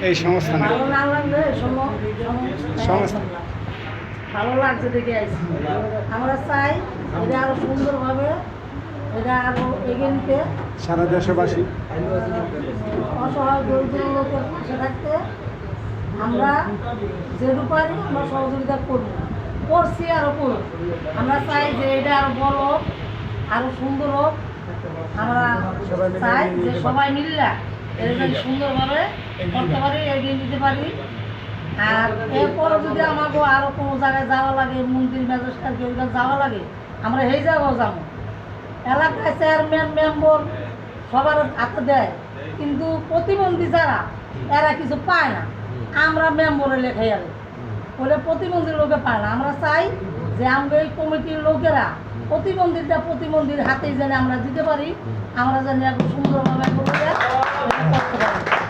এই সংস্থানে ভালো না লাগলে সংস্থা ভালো লাগছে দেখে আইছি। আমরা চাই এটা আরো সুন্দরভাবে এটা আরো এগিয়ে নিতে, সারা দেশবাসী অসহায় দরিদ্র লোকের পাশে থাকতে আমরা যেটুকু পারি আমরা সহযোগিতা করছি আরো করব। আমরা চাই যে এটা আরো বড় হোক, আরো সুন্দর হোক। আমরা চাই যে সবাই মিললে এটা যদি সুন্দরভাবে করতে পারি, এগিয়ে নিতে পারি। আর এরপরও যদি আমাকে আরো কোনো জায়গায় যাওয়া লাগে, মন্দির ম্যাজিস্ট্রেট কেউ যাওয়া লাগে, আমরা এই জায়গাও যাবো। এলাকায় চেয়ারম্যান মেম্বার সবার হাতে দেয়, কিন্তু প্রতিবন্ধী যারা এরা কিছু পায় না। আমরা মেম্বরে লেখাই আর বলে প্রতিবন্ধী লোকে পায় না। আমরা চাই যে আমরা এই কমিটির লোকেরা প্রতিবন্ধীর হাতেই যেন আমরা দিতে পারি, আমরা যেন একটু সুন্দরভাবে করতে পারি।